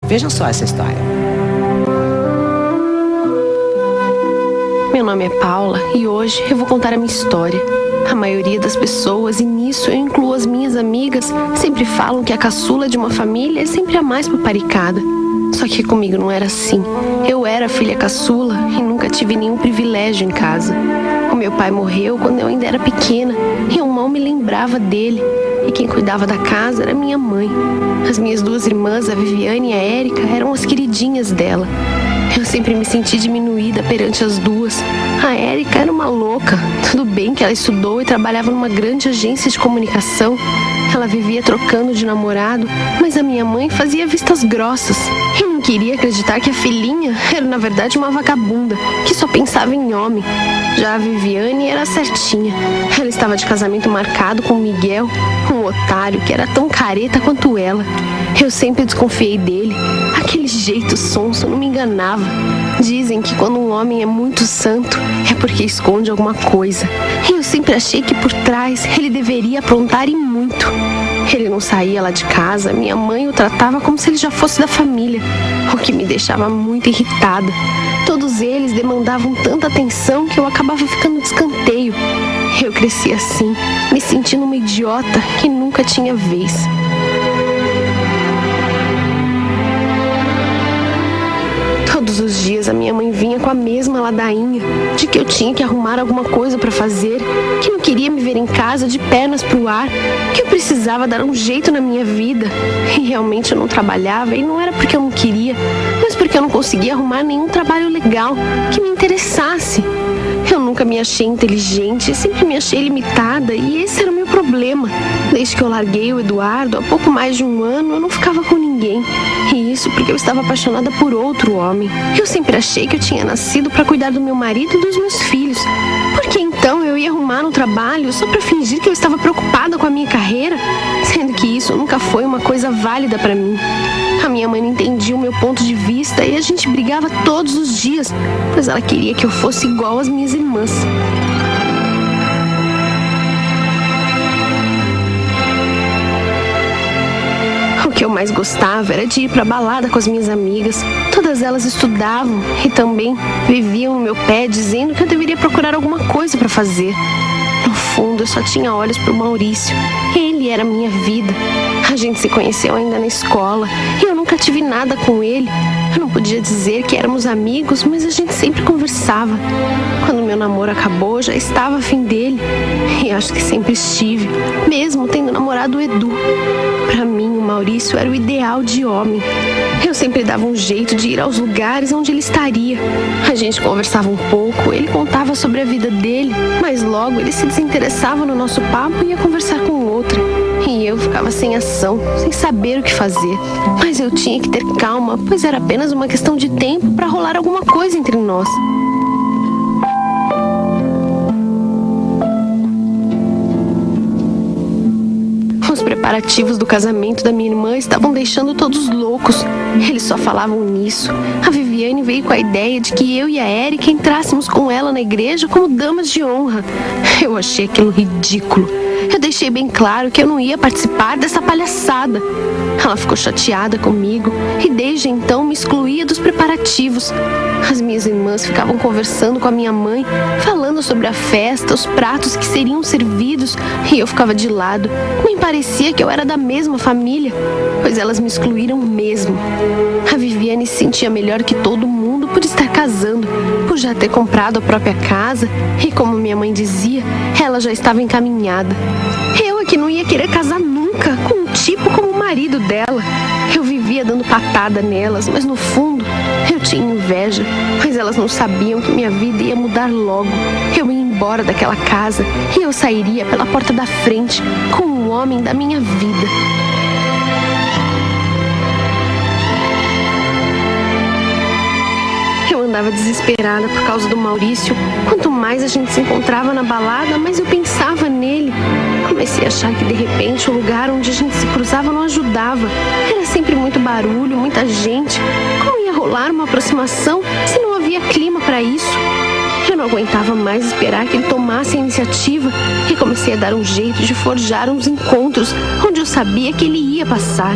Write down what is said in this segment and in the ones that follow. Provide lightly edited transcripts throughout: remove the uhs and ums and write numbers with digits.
Vejam só essa história. Meu nome é Paula e hoje eu vou contar a minha história. A maioria das pessoas, e nisso eu incluo as minhas amigas, sempre falam que a caçula de uma família é sempre a mais paparicada. Só que comigo não era assim. Eu era filha caçula e nunca tive nenhum privilégio em casa. O meu pai morreu quando eu ainda era pequena e eu mal me lembrava dele. E quem cuidava da casa era minha mãe. As minhas duas irmãs, a Viviane e a Érica, eram as queridinhas dela. Eu sempre me senti diminuída perante as duas. A Érica era uma louca. Tudo bem que ela estudou e trabalhava numa grande agência de comunicação. Ela vivia trocando de namorado, mas a minha mãe fazia vistas grossas. Eu não queria acreditar que a filhinha era na verdade uma vagabunda, que só pensava em homem. Já a Viviane era certinha. Ela estava de casamento marcado com o Miguel, um otário que era tão careta quanto ela. Eu sempre desconfiei dele. Aquele jeito sonso não me enganava. Dizem que quando um homem é muito santo, é porque esconde alguma coisa. E eu sempre achei que por trás ele deveria aprontar e muito. Ele não saía lá de casa, minha mãe o tratava como se ele já fosse da família, o que me deixava muito irritada. Todos eles demandavam tanta atenção que eu acabava ficando de escanteio. Eu cresci assim, me sentindo uma idiota que nunca tinha vez. Todos os dias a minha mãe vinha com a mesma ladainha de que eu tinha que arrumar alguma coisa para fazer, que não queria me ver em casa de pernas pro ar, que eu precisava dar um jeito na minha vida. E realmente eu não trabalhava, e não era porque eu não queria, mas porque eu não conseguia arrumar nenhum trabalho legal que me interessasse. Eu nunca me achei inteligente, sempre me achei limitada, e esse era o meu problema. Desde que eu larguei o Eduardo, há pouco mais de um ano, eu não ficava com ninguém. E isso porque eu estava apaixonada por outro homem. Eu sempre achei que eu tinha nascido para cuidar do meu marido e dos meus filhos. Por que então eu ia arrumar um trabalho só para fingir que eu estava preocupada com a minha carreira? Sendo que isso nunca foi uma coisa válida para mim. A minha mãe não entendia o meu ponto de vista e a gente brigava todos os dias, pois ela queria que eu fosse igual às minhas irmãs. O que eu mais gostava era de ir pra balada com as minhas amigas. Todas elas estudavam e também viviam no meu pé dizendo que eu deveria procurar alguma coisa pra fazer. No fundo, eu só tinha olhos pro Maurício. Ele era a minha vida. A gente se conheceu ainda na escola e eu nunca tive nada com ele. Eu não podia dizer que éramos amigos, mas a gente sempre conversava. Quando meu namoro acabou, já estava afim dele. E acho que sempre estive, mesmo tendo namorado o Edu. Pra mim, o Maurício era o ideal de homem. Eu sempre dava um jeito de ir aos lugares onde ele estaria. A gente conversava um pouco, ele contava sobre a vida dele, mas logo ele se desinteressava no nosso papo e ia conversar com outra. E eu ficava sem ação, sem saber o que fazer. Mas eu tinha que ter calma, pois era apenas uma questão de tempo para rolar alguma coisa entre nós. Os preparativos do casamento da minha irmã estavam deixando todos loucos. Eles só falavam nisso. A Viviane veio com a ideia de que eu e a Érica entrássemos com ela na igreja como damas de honra. Eu achei aquilo ridículo. Eu deixei bem claro que eu não ia participar dessa palhaçada. Ela ficou chateada comigo e desde então me excluía dos preparativos. As minhas irmãs ficavam conversando com a minha mãe, falando sobre a festa, os pratos que seriam servidos, e eu ficava de lado. Nem parecia que eu era da mesma família, pois elas me excluíram mesmo. A Viviane se sentia melhor que todo mundo por estar casando, por já ter comprado a própria casa, e como minha mãe dizia, ela já estava encaminhada. Eu é que não ia querer casar nunca com um tipo como o marido dela. Eu vivia dando patada nelas, mas no fundo eu tinha inveja, pois elas não sabiam que minha vida ia mudar logo. Eu ia embora daquela casa e eu sairia pela porta da frente com o homem da minha vida. Eu andava desesperada por causa do Maurício. Quanto mais a gente se encontrava na balada, mais eu pensava nele. Comecei a achar que de repente o lugar onde a gente se cruzava não ajudava. Era sempre muito barulho, muita gente. Como ia rolar uma aproximação se não havia clima para isso? Eu não aguentava mais esperar que ele tomasse a iniciativa e comecei a dar um jeito de forjar uns encontros onde eu sabia que ele ia passar.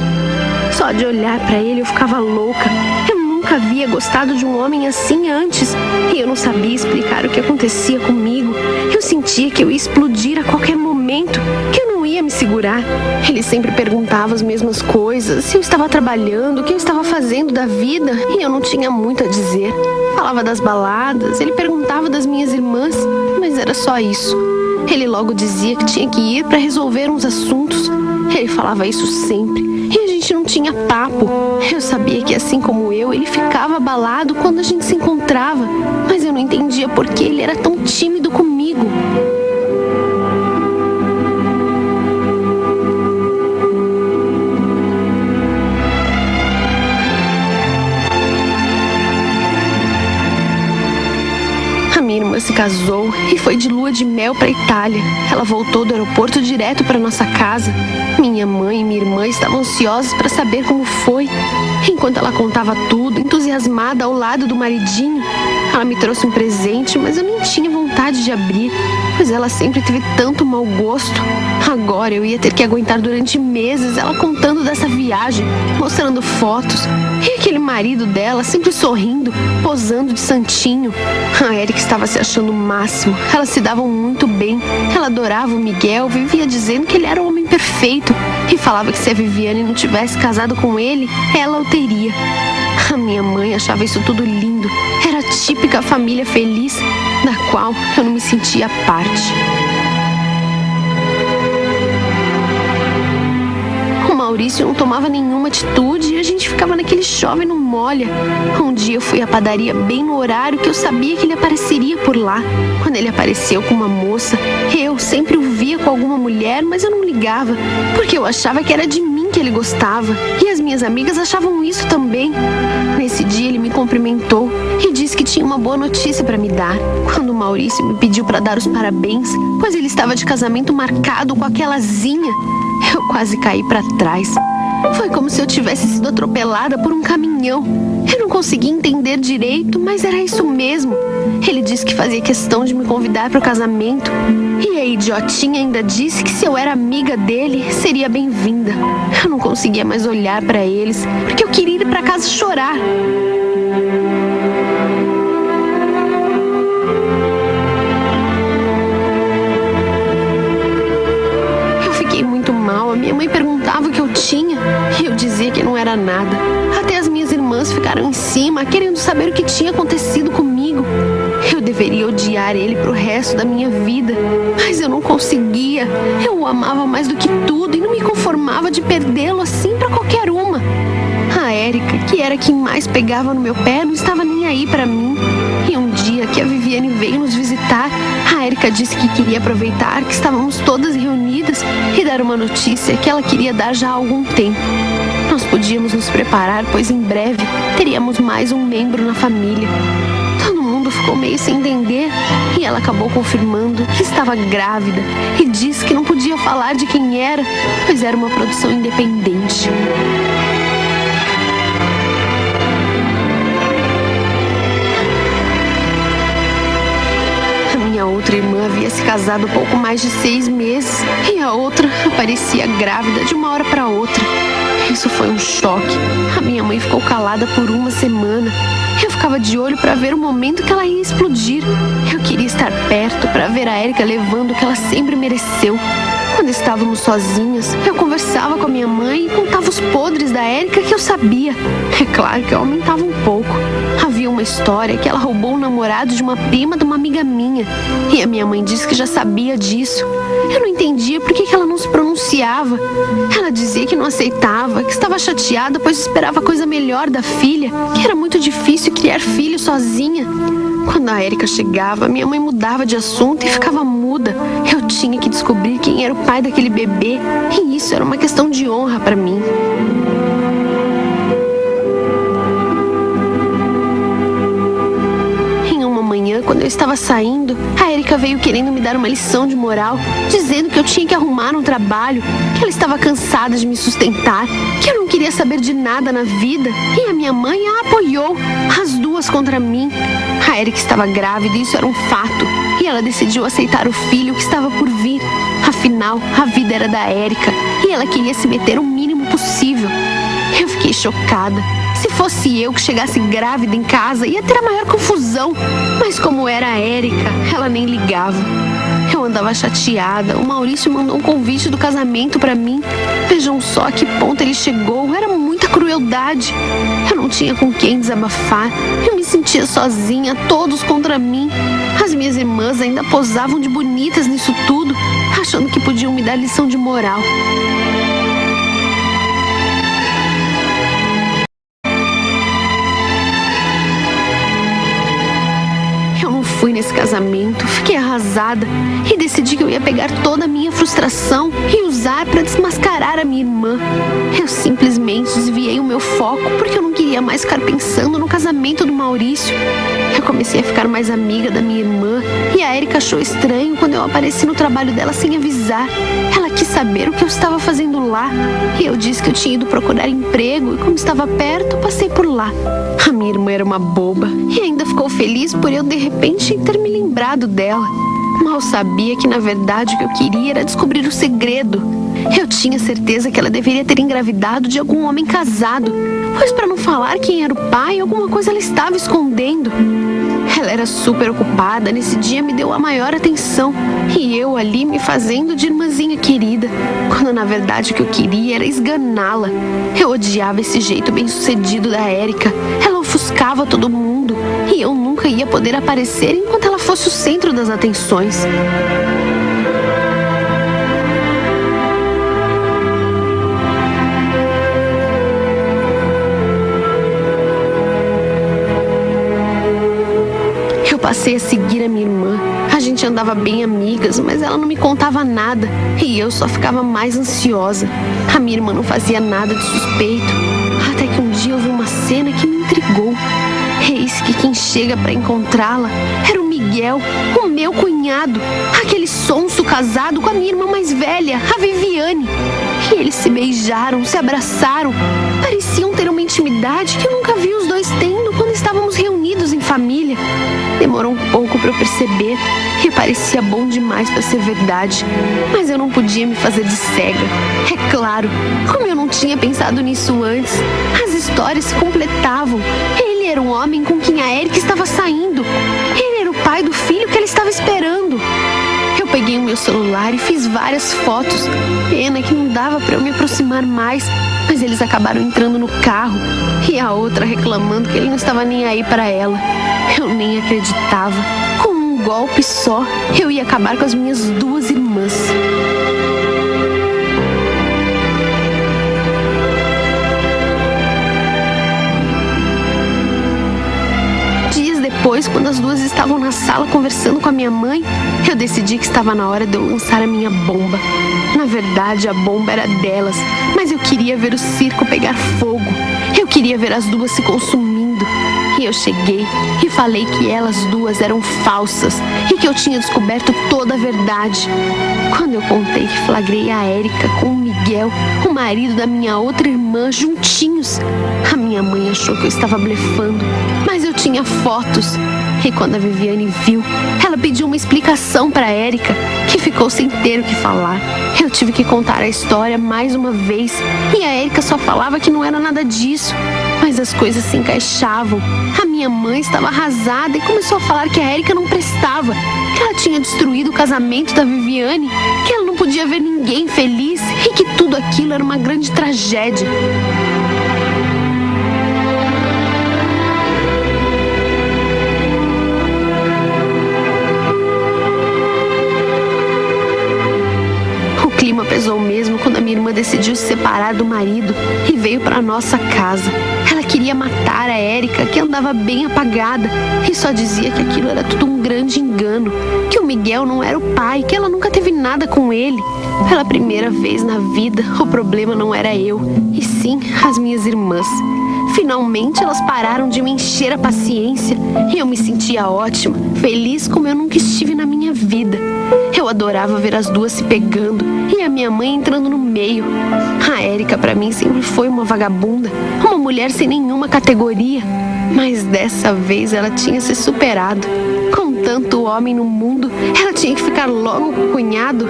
Só de olhar pra ele eu ficava louca. Eu nunca havia gostado de um homem assim antes. E eu não sabia explicar o que acontecia comigo. Eu sentia que eu ia explodir a qualquer momento, que eu não ia me segurar. Ele sempre perguntava as mesmas coisas, se eu estava trabalhando, o que eu estava fazendo da vida, e eu não tinha muito a dizer. Falava das baladas, ele perguntava das minhas irmãs, mas era só isso. Ele logo dizia que tinha que ir para resolver uns assuntos. Ele falava isso sempre, e a gente não tinha papo. Eu sabia que, assim como eu, ele ficava abalado quando a gente se encontrava, mas eu não entendia por que ele era tão tímido comigo. Minha irmã se casou e foi de lua de mel para a Itália. Ela voltou do aeroporto direto para nossa casa. Minha mãe e minha irmã estavam ansiosas para saber como foi. Enquanto ela contava tudo, entusiasmada ao lado do maridinho, ela me trouxe um presente, mas eu nem tinha vontade de abrir, pois ela sempre teve tanto mau gosto. Agora eu ia ter que aguentar durante meses ela contando dessa viagem, mostrando fotos. E aquele marido dela sempre sorrindo, posando de santinho. A Érica estava se achando o máximo. Elas se davam muito bem. Ela adorava o Miguel, vivia dizendo que ele era o homem perfeito e falava que se a Viviane não tivesse casado com ele, ela o teria. A minha mãe achava isso tudo lindo. Era a típica família feliz, da qual eu não me sentia parte. Maurício não tomava nenhuma atitude e a gente ficava naquele chove não molha. Um dia eu fui à padaria bem no horário que eu sabia que ele apareceria por lá. Quando ele apareceu com uma moça, eu sempre o via com alguma mulher, mas eu não ligava, porque eu achava que era de mim que ele gostava. E as minhas amigas achavam isso também. Nesse dia ele me cumprimentou e disse que tinha uma boa notícia para me dar. Quando o Maurício me pediu para dar os parabéns, pois ele estava de casamento marcado com aquela Zinha, eu quase caí para trás. Foi como se eu tivesse sido atropelada por um caminhão. Eu não conseguia entender direito, mas era isso mesmo. Ele disse que fazia questão de me convidar para o casamento. E a idiotinha ainda disse que se eu era amiga dele, seria bem-vinda. Eu não conseguia mais olhar para eles, porque eu queria ir para casa chorar. A minha mãe perguntava o que eu tinha e eu dizia que não era nada. Até as minhas irmãs ficaram em cima, querendo saber o que tinha acontecido comigo. Eu deveria odiar ele pro resto da minha vida, mas eu não conseguia. Eu o amava mais do que tudo e não me conformava de perdê-lo assim pra qualquer uma. A Érica, que era quem mais pegava no meu pé, não estava nem aí pra mim. E um dia que a Viviane veio nos visitar, a Érica disse que queria aproveitar que estávamos todas reunidas e dar uma notícia que ela queria dar já há algum tempo. Nós podíamos nos preparar, pois em breve teríamos mais um membro na família. Todo mundo ficou meio sem entender e ela acabou confirmando que estava grávida e disse que não podia falar de quem era, pois era uma produção independente. A outra irmã havia se casado há pouco mais de 6 meses e a outra aparecia grávida de uma hora para outra. Isso foi um choque. A minha mãe ficou calada por uma semana. Eu ficava de olho para ver o momento que ela ia explodir. Eu queria estar perto para ver a Érica levando o que ela sempre mereceu. Quando estávamos sozinhas, eu conversava com a minha mãe e contava os podres da Érica que eu sabia. É claro que eu aumentava um pouco. Havia uma história que ela roubou o namorado de uma prima de uma amiga minha. E a minha mãe disse que já sabia disso. Eu não entendia por que ela não se pronunciava. Ela dizia que não aceitava, que estava chateada, pois esperava coisa melhor da filha, que era muito difícil criar filho sozinha. Quando a Érica chegava, minha mãe mudava de assunto e ficava muda. Eu tinha que descobrir quem era o pai daquele bebê, e isso era uma questão de honra para mim. Quando eu estava saindo, a Érica veio querendo me dar uma lição de moral, dizendo que eu tinha que arrumar um trabalho, que ela estava cansada de me sustentar, que eu não queria saber de nada na vida, e a minha mãe a apoiou, as duas contra mim. A Érica estava grávida e isso era um fato, e ela decidiu aceitar o filho que estava por vir. Afinal, a vida era da Érica, e ela queria se meter o mínimo possível. Eu fiquei chocada. Se fosse eu que chegasse grávida em casa, ia ter a maior confusão. Mas como era a Érica, ela nem ligava. Eu andava chateada. O Maurício mandou um convite do casamento pra mim. Vejam só a que ponto ele chegou. Era muita crueldade. Eu não tinha com quem desabafar. Eu me sentia sozinha, todos contra mim. As minhas irmãs ainda posavam de bonitas nisso tudo, achando que podiam me dar lição de moral. Fui nesse casamento, fiquei arrasada e decidi que eu ia pegar toda a minha frustração e usar para desmascarar a minha irmã. Eu simplesmente desviei o meu foco porque eu não queria mais ficar pensando no casamento do Maurício. Eu comecei a ficar mais amiga da minha irmã e a Érica achou estranho quando eu apareci no trabalho dela sem avisar. Ela quis saber o que eu estava fazendo lá e eu disse que eu tinha ido procurar emprego e como estava perto, passei por lá. A minha irmã era uma boba e ainda ficou feliz por eu de repente ter me lembrado dela. Mal sabia que na verdade o que eu queria era descobrir o segredo. Eu tinha certeza que ela deveria ter engravidado de algum homem casado, pois para não falar quem era o pai, alguma coisa ela estava escondendo. Ela era super ocupada, nesse dia me deu a maior atenção e eu ali me fazendo de irmãzinha querida, quando na verdade o que eu queria era esganá-la. Eu odiava esse jeito bem-sucedido da Érica. Ela ofuscava todo mundo e eu nunca ia poder aparecer enquanto ela fosse o centro das atenções. Passei a seguir a minha irmã. A gente andava bem amigas, mas ela não me contava nada e eu só ficava mais ansiosa. A minha irmã não fazia nada de suspeito, até que um dia houve uma cena que me intrigou. Eis que quem chega para encontrá-la era o Miguel, o meu cunhado, aquele sonso casado com a minha irmã mais velha, a Viviane. E eles se beijaram, se abraçaram. Pareciam ter uma intimidade que eu nunca vi os dois tendo quando estávamos reunidos em família. Demorou um pouco para eu perceber e parecia bom demais para ser verdade, mas eu não podia me fazer de cega. É claro, como eu não tinha pensado nisso antes, as histórias se completavam. Ele era o homem com quem a Érica estava saindo. Ele era o pai do filho que ela estava esperando. Eu peguei o meu celular e fiz várias fotos. Pena que não dava para eu me aproximar mais, mas eles acabaram entrando no carro e a outra reclamando que ele não estava nem aí para ela. Eu nem acreditava. Com um golpe só, eu ia acabar com as minhas duas irmãs. Depois, quando as duas estavam na sala conversando com a minha mãe, eu decidi que estava na hora de eu lançar a minha bomba. Na verdade, a bomba era delas, mas eu queria ver o circo pegar fogo. Eu queria ver as duas se consumindo. E eu cheguei e falei que elas duas eram falsas e que eu tinha descoberto toda a verdade. Quando eu contei que flagrei a Érica com o Miguel, o marido da minha outra irmã, juntinhos, a minha mãe achou que eu estava blefando, mas eu tinha fotos. E quando a Viviane viu, ela pediu uma explicação para a Érica, que ficou sem ter o que falar. Eu tive que contar a história mais uma vez e a Érica só falava que não era nada disso, mas as coisas se encaixavam. A minha mãe estava arrasada e começou a falar que a Érica não prestava, que ela tinha destruído o casamento da Viviane, que ela não podia ver ninguém feliz e que tudo aquilo era uma grande tragédia. O clima pesou mesmo quando a minha irmã decidiu se separar do marido e veio para nossa casa. Ela queria matar a Érica, que andava bem apagada, e só dizia que aquilo era tudo um grande engano, que o Miguel não era o pai, que ela nunca teve nada com ele. Pela primeira vez na vida, o problema não era eu, e sim as minhas irmãs. Finalmente elas pararam de me encher a paciência e eu me sentia ótima, feliz como eu nunca estive na minha vida. Eu adorava ver as duas se pegando e a minha mãe entrando no meio. A Érica pra mim sempre foi uma vagabunda, uma mulher sem nenhuma categoria, mas dessa vez ela tinha se superado. Com tanto homem no mundo, ela tinha que ficar logo com o cunhado.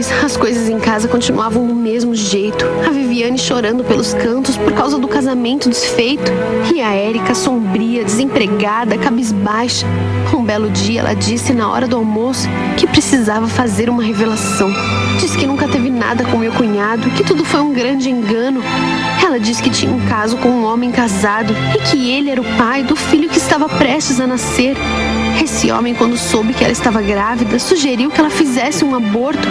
depois, as coisas em casa continuavam do mesmo jeito. A Viviane chorando pelos cantos por causa do casamento desfeito. E a Érica sombria, desempregada, cabisbaixa. Um belo dia ela disse na hora do almoço que precisava fazer uma revelação. Disse que nunca teve nada com meu cunhado, que tudo foi um grande engano. Ela disse que tinha um caso com um homem casado e que ele era o pai do filho que estava prestes a nascer. Esse homem, quando soube que ela estava grávida, sugeriu que ela fizesse um aborto.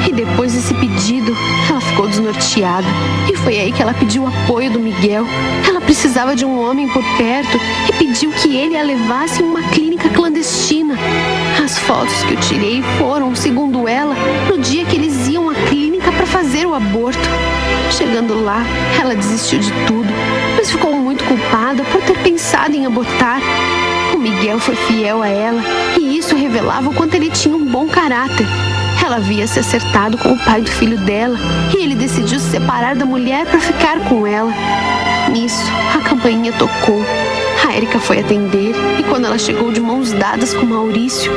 E depois desse pedido, ela ficou desnorteada. E foi aí que ela pediu o apoio do Miguel. Ela precisava de um homem por perto e pediu que ele a levasse em uma clínica clandestina. As fotos que eu tirei foram, segundo ela, no dia que eles iam à clínica para fazer o aborto. Chegando lá, ela desistiu de tudo, mas ficou muito culpada por ter pensado em abortar. O Miguel foi fiel a ela e isso revelava o quanto ele tinha um bom caráter. Ela havia se acertado com o pai do filho dela e ele decidiu se separar da mulher para ficar com ela. Nisso, a campainha tocou. A Érica foi atender e quando ela chegou de mãos dadas com Maurício,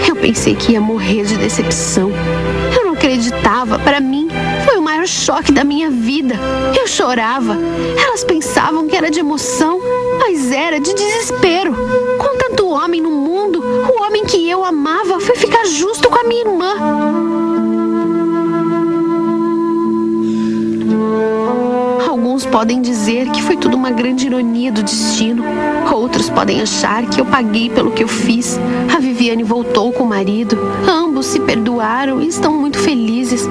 eu pensei que ia morrer de decepção. Eu não acreditava. Para mim, foi o maior choque da minha vida. Eu chorava. Elas pensavam que era de emoção, mas era de desespero. Com tanto homem no mundo, o homem que eu amava foi ficar justo com a minha irmã. Alguns podem dizer que foi tudo uma grande ironia do destino. Outros podem achar que eu paguei pelo que eu fiz. A Viviane voltou com o marido. Ambos se perdoaram e estão muito felizes.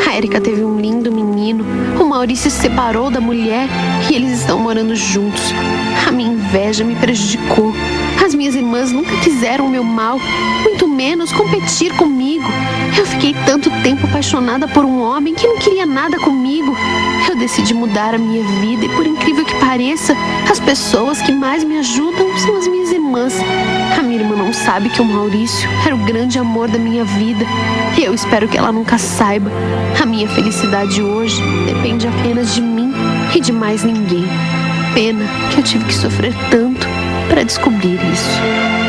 A Érica teve um lindo menino. O Maurício se separou da mulher e eles estão morando juntos. A minha inveja me prejudicou. As minhas irmãs nunca quiseram o meu mal, muito menos competir comigo. Eu fiquei tanto tempo apaixonada por um homem que não queria nada comigo. Eu decidi mudar a minha vida e, por incrível que pareça, as pessoas que mais me ajudam são as minhas irmãs. A minha irmã não sabe que o Maurício era o grande amor da minha vida e eu espero que ela nunca saiba. A minha felicidade hoje depende apenas de mim e de mais ninguém. Pena que eu tive que sofrer tanto para descobrir isso.